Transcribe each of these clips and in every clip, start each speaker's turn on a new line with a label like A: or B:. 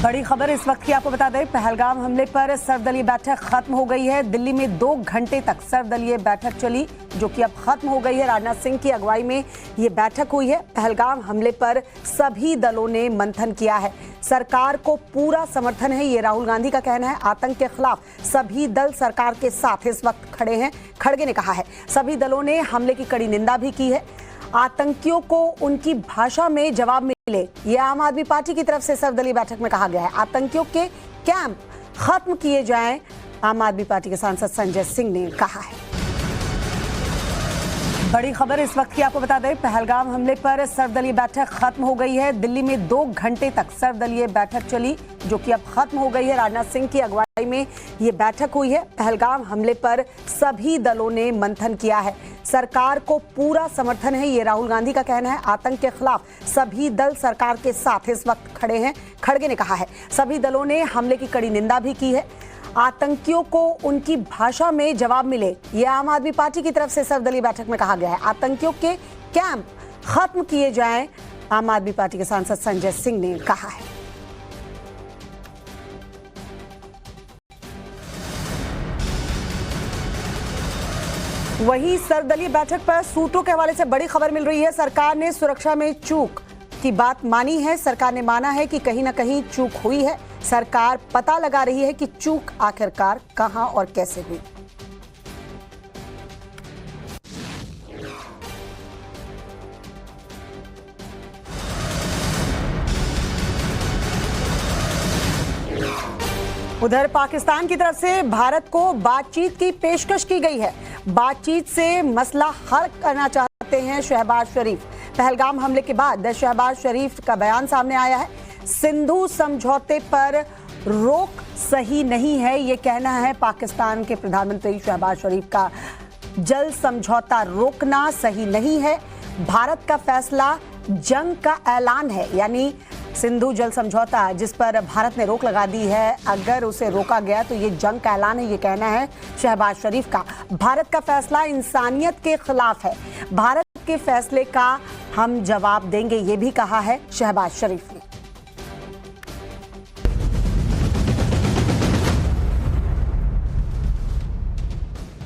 A: बड़ी खबर इस वक्त की आपको बता दें, पहलगाम हमले पर सर्वदलीय बैठक खत्म हो गई है। दिल्ली में 2 घंटे तक सर्वदलीय बैठक चली, जो कि अब खत्म हो गई है। राजनाथ सिंह की अगुवाई में ये बैठक हुई है। पहलगाम हमले पर सभी दलों ने मंथन किया है। सरकार को पूरा समर्थन है, ये राहुल गांधी का कहना है। आतंक के खिलाफ सभी दल सरकार के साथ इस वक्त खड़े हैं, खड़गे ने कहा है। सभी दलों ने हमले की कड़ी निंदा भी की है। आतंकियों को उनकी भाषा में जवाब मिले, ये आम आदमी पार्टी की तरफ से सर्वदलीय बैठक में कहा गया है। आतंकियों के कैंप खत्म किए जाएं, आम आदमी पार्टी के सांसद संजय सिंह ने कहा है। बड़ी खबर इस वक्त की आपको बता दें, पहलगाम हमले पर सर्वदलीय बैठक खत्म हो गई है। दिल्ली में 2 घंटे तक सर्वदलीय बैठक चली, जो कि अब खत्म हो गई है। राजनाथ सिंह की अगुवाई में ये बैठक हुई है। पहलगाम हमले पर सभी दलों ने मंथन किया है। सरकार को पूरा समर्थन है, ये राहुल गांधी का कहना है। आतंक के खिलाफ सभी दल सरकार के साथ इस वक्त खड़े हैं, खड़गे ने कहा है। सभी दलों ने हमले की कड़ी निंदा भी की है। आतंकियों को उनकी भाषा में जवाब मिले, ये आम आदमी पार्टी की तरफ से सर्वदलीय बैठक में कहा गया है। आतंकियों के कैंप खत्म किए जाएं, आम आदमी पार्टी के सांसद संजय सिंह ने कहा है। वहीं सर्वदलीय बैठक पर सूत्रों के हवाले से बड़ी खबर मिल रही है। सरकार ने सुरक्षा में चूक की बात मानी है। सरकार ने माना है कि कहीं ना कहीं चूक हुई है। सरकार पता लगा रही है कि चूक आखिरकार कहां और कैसे हुई। उधर पाकिस्तान की तरफ से भारत को बातचीत की पेशकश की गई है। बातचीत से मसला हल करना चाहते हैं शहबाज शरीफ। पहलगाम हमले के बाद शहबाज शरीफ का बयान सामने आया है। सिंधु समझौते पर रोक सही नहीं है, ये कहना है पाकिस्तान के प्रधानमंत्री शहबाज शरीफ का। जल समझौता रोकना सही नहीं है। भारत का फैसला जंग का ऐलान है, यानी सिंधु जल समझौता जिस पर भारत ने रोक लगा दी है, अगर उसे रोका गया तो ये जंग का ऐलान है, ये कहना है शहबाज शरीफ का। भारत का फैसला इंसानियत के खिलाफ है। भारत के फैसले का हम जवाब देंगे, ये भी कहा है शहबाज शरीफ ने।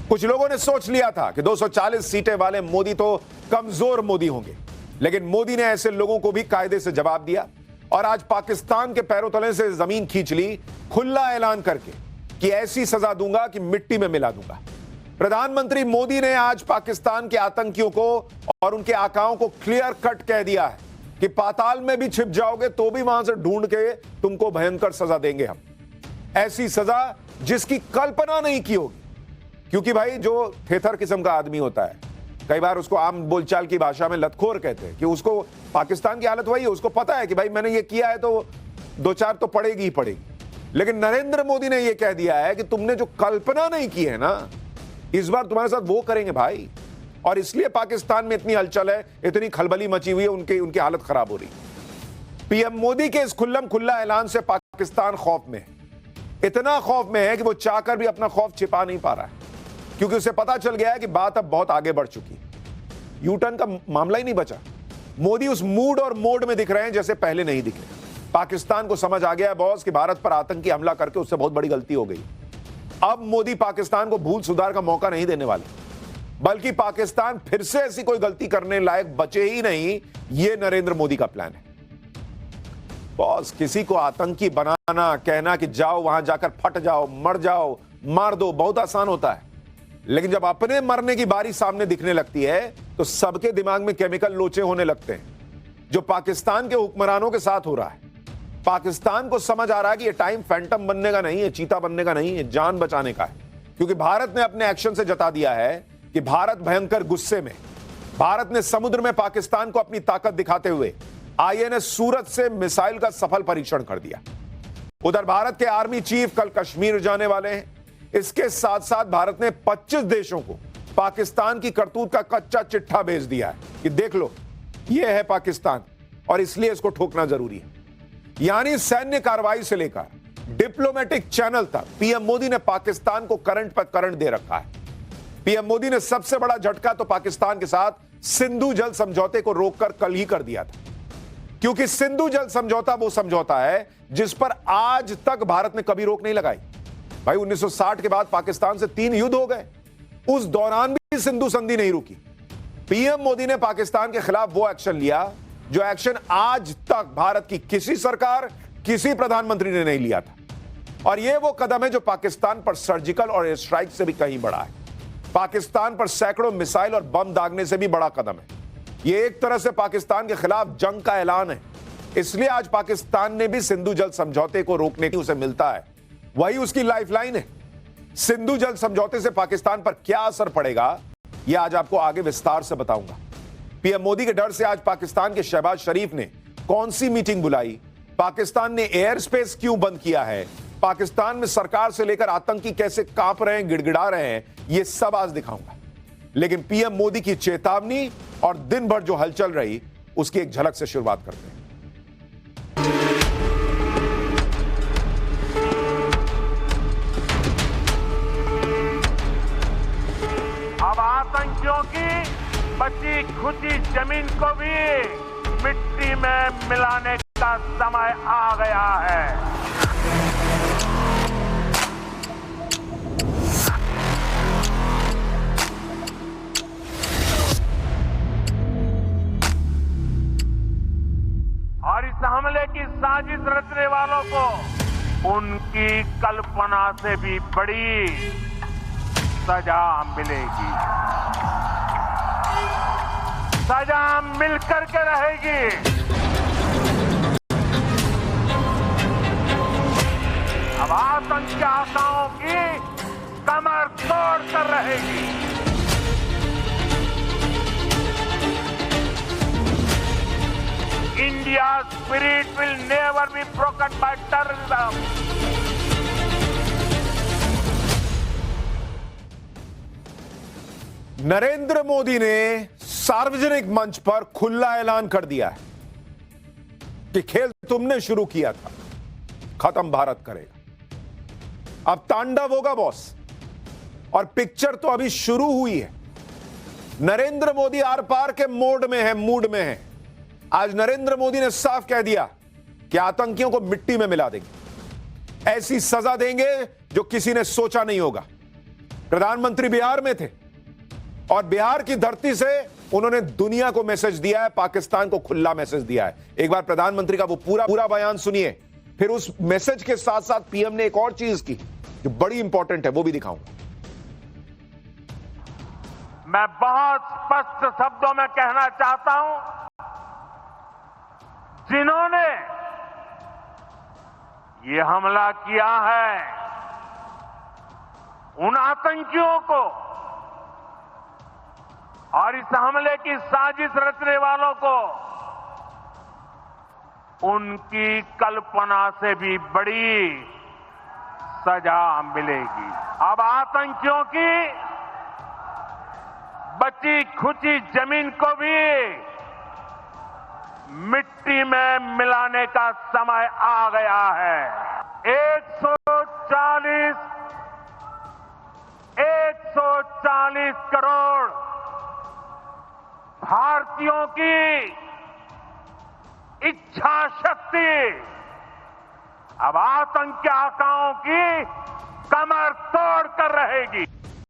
B: कुछ लोगों ने सोच लिया था कि 240 सीटें वाले मोदी तो कमजोर मोदी होंगे, लेकिन मोदी ने ऐसे लोगों को भी कायदे से जवाब दिया और आज पाकिस्तान के पैरों तले से जमीन खींच ली, खुला ऐलान करके कि ऐसी सजा दूंगा कि मिट्टी में मिला दूंगा। प्रधानमंत्री मोदी ने आज पाकिस्तान के आतंकियों को और उनके आकाओं को क्लियर कट कह दिया है कि पाताल में भी छिप जाओगे तो भी वहां से ढूंढ के तुमको भयंकर सजा देंगे हम। ऐसी सजा जिसकी कल्पना नहीं की होगी, क्योंकि भाई जो थेथर किस्म का आदमी होता है, कई बार उसको आम बोलचाल की भाषा में लतखोर कहते हैं, कि उसको पाकिस्तान की हालत वही है। उसको पता है कि भाई मैंने ये किया है तो 2-4 तो पड़ेगी ही पड़ेगी। लेकिन नरेंद्र मोदी ने ये कह दिया है कि तुमने जो कल्पना नहीं की है ना, इस बार तुम्हारे साथ वो करेंगे भाई। और इसलिए पाकिस्तान में इतनी हलचल है, इतनी खलबली मची हुई है, उनकी हालत खराब हो रही। पीएम मोदी के इस खुल्लम खुल्ला ऐलान से पाकिस्तान खौफ में है। इतना खौफ में है कि वो चाहकर भी अपना खौफ छिपा नहीं पा रहा है, क्योंकि उसे पता चल गया है कि बात अब बहुत आगे बढ़ चुकी है। यूटर्न का मामला ही नहीं बचा। मोदी उस मूड और मोड में दिख रहे हैं जैसे पहले नहीं दिखे। पाकिस्तान को समझ आ गया है बॉस कि भारत पर आतंकी हमला करके उससे बहुत बड़ी गलती हो गई। अब मोदी पाकिस्तान को भूल सुधार का मौका नहीं देने वाले, बल्कि पाकिस्तान फिर से ऐसी कोई गलती करने लायक बचे ही नहीं, ये नरेंद्र मोदी का प्लान है। बॉस, किसी को आतंकी बनाना, कहना कि जाओ वहां जाकर फट जाओ, मर जाओ, मार दो, बहुत आसान होता है। लेकिन जब अपने मरने की बारी सामने दिखने लगती है तो सबके दिमाग में केमिकल लोचे होने लगते हैं, जो पाकिस्तान के हुक्मरानों के साथ हो रहा है। पाकिस्तान को समझ आ रहा है कि ये टाइम फैंटम बनने का नहीं है, चीता बनने का नहीं है, जान बचाने का है। क्योंकि भारत ने अपने एक्शन से जता दिया है कि भारत भयंकर गुस्से में। भारत ने समुद्र में पाकिस्तान को अपनी ताकत दिखाते हुए आईएनएस सूरत से मिसाइल का सफल परीक्षण कर दिया। उधर भारत के आर्मी चीफ कल कश्मीर जाने वाले हैं। इसके साथ साथ भारत ने 25 देशों को पाकिस्तान की करतूत का कच्चा चिट्ठा भेज दिया है कि देख लो, यह है पाकिस्तान और इसलिए इसको ठोकना जरूरी है। यानी सैन्य कार्रवाई से लेकर डिप्लोमेटिक चैनल तक पीएम मोदी ने पाकिस्तान को करंट पर करंट दे रखा है। पीएम मोदी ने सबसे बड़ा झटका तो पाकिस्तान के साथ सिंधु जल समझौते को रोककर कल ही कर दिया था। क्योंकि सिंधु जल समझौता वो समझौता है जिस पर आज तक भारत ने कभी रोक नहीं लगाई। भाई 1960 के बाद पाकिस्तान से 3 युद्ध हो गए, उस दौरान भी सिंधु संधि नहीं रुकी। पीएम मोदी ने पाकिस्तान के खिलाफ वो एक्शन लिया जो एक्शन आज तक भारत की किसी सरकार, किसी प्रधानमंत्री ने नहीं लिया था। और यह वो कदम है जो पाकिस्तान पर सर्जिकल और एयर स्ट्राइक से भी कहीं बड़ा है, पाकिस्तान पर सैकड़ों मिसाइल और बम दागने से भी बड़ा कदम है। यह एक तरह से पाकिस्तान के खिलाफ जंग का ऐलान है। इसलिए आज पाकिस्तान ने भी सिंधु जल समझौते को रोकने की उसे मिलता है, वही उसकी लाइफलाइन है। सिंधु जल समझौते से पाकिस्तान पर क्या असर पड़ेगा, यह आज आपको आगे विस्तार से बताऊंगा। पीएम मोदी के डर से आज पाकिस्तान के शहबाज शरीफ ने कौन सी मीटिंग बुलाई, पाकिस्तान ने एयर स्पेस क्यों बंद किया है, पाकिस्तान में सरकार से लेकर आतंकी कैसे कांप रहे हैं, गिड़गिड़ा रहे हैं, यह सब आज दिखाऊंगा। लेकिन पीएम मोदी की चेतावनी और दिन भर जो हलचल रही, उसकी एक झलक से शुरुआत करते हैं।
C: अब आतंकियों की बची खुची जमीन को भी मिट्टी में मिलाने का समय आ गया है। और इस हमले की साजिश रचने वालों को उनकी कल्पना से भी बड़ी सजा मिलेगी। सजा मिलकर के रहेगी। अब आतंकी आकाओं की कमर तोड़ कर रहेगी। India's spirit will never be broken by terrorism.
B: Narendra Modi ने सार्वजनिक मंच पर खुला ऐलान कर दिया है कि खेल तुमने शुरू किया था, खत्म भारत करेगा। अब तांडव होगा बॉस, और पिक्चर तो अभी शुरू हुई है। नरेंद्र मोदी आर पार के मोड में है, मूड में है। आज नरेंद्र मोदी ने साफ कह दिया कि आतंकियों को मिट्टी में मिला देंगे, ऐसी सजा देंगे जो किसी ने सोचा नहीं होगा। प्रधानमंत्री बिहार में थे और बिहार की धरती से उन्होंने दुनिया को मैसेज दिया है, पाकिस्तान को खुला मैसेज दिया है। एक बार प्रधानमंत्री का वो पूरा बयान सुनिए, फिर उस मैसेज के साथ साथ पीएम ने एक और चीज की जो बड़ी इंपॉर्टेंट है, वो भी दिखाऊंगा।
C: मैं बहुत स्पष्ट शब्दों में कहना चाहता हूं, जिन्होंने ये हमला किया है, उन आतंकियों को और इस हमले की साजिश रचने वालों को उनकी कल्पना से भी बड़ी सजा मिलेगी। अब आतंकियों की बची खुची जमीन को भी मिट्टी में मिलाने का समय आ गया है। 140 करोड़ भारतीयों की इच्छा शक्ति अब आतंकी आकाओं की कमर तोड़ कर रहेगी।